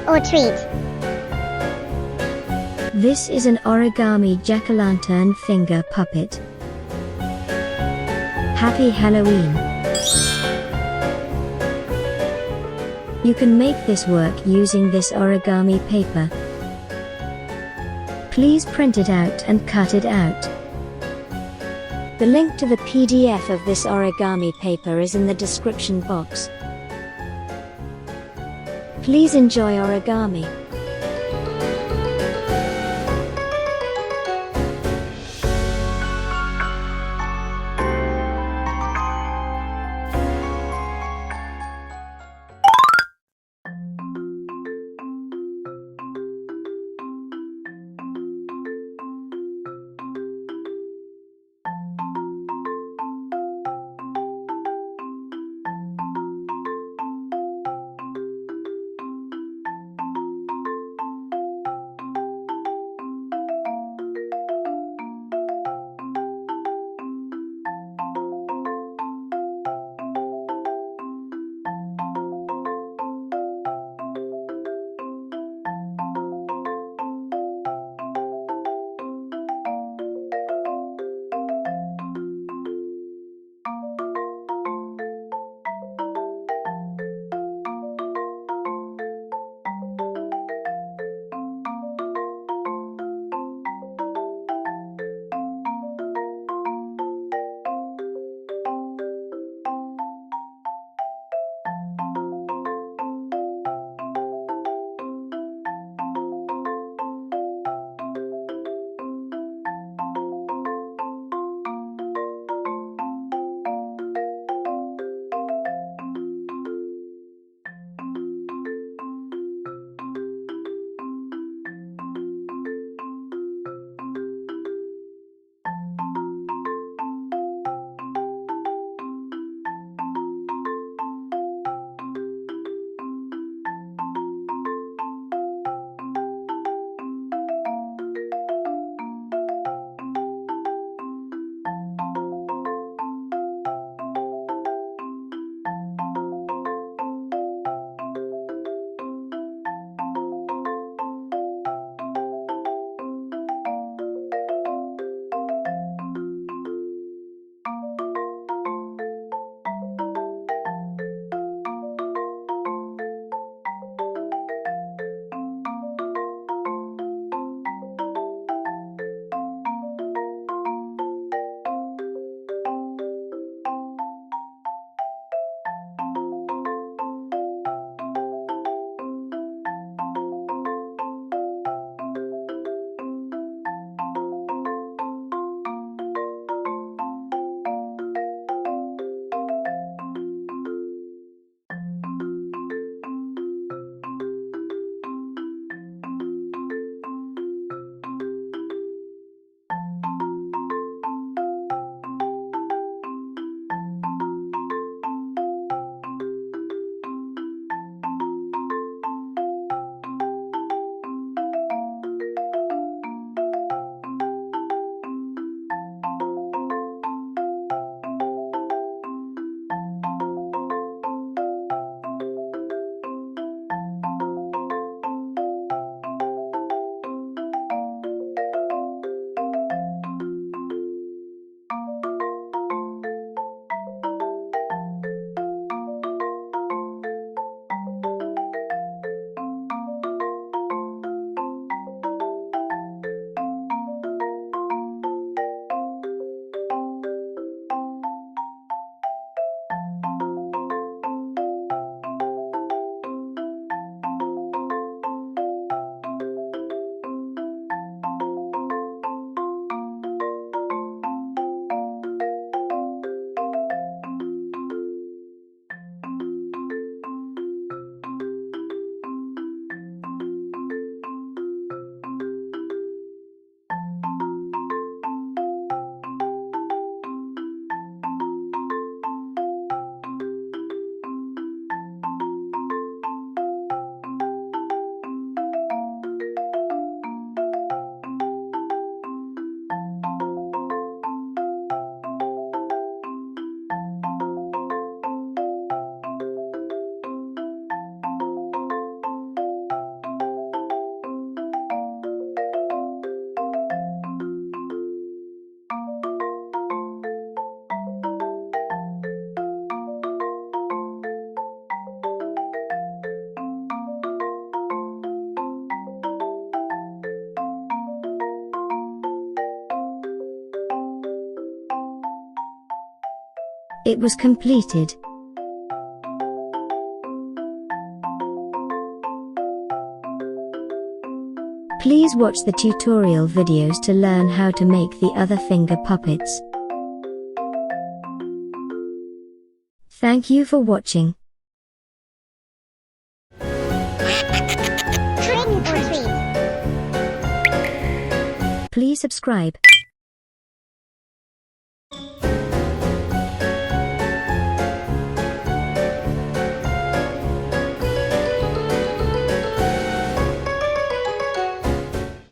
or treat. This is an origami jack-o'-lantern finger puppet. Happy Halloween! You can make this work using this origami paper. Please print it out and cut it out. The link to the PDF of this origami paper is in the description box. Please enjoy origami. It was completed. Please watch the tutorial videos to learn how to make the other finger puppets. Thank you for watching. Training for 3. Please subscribe.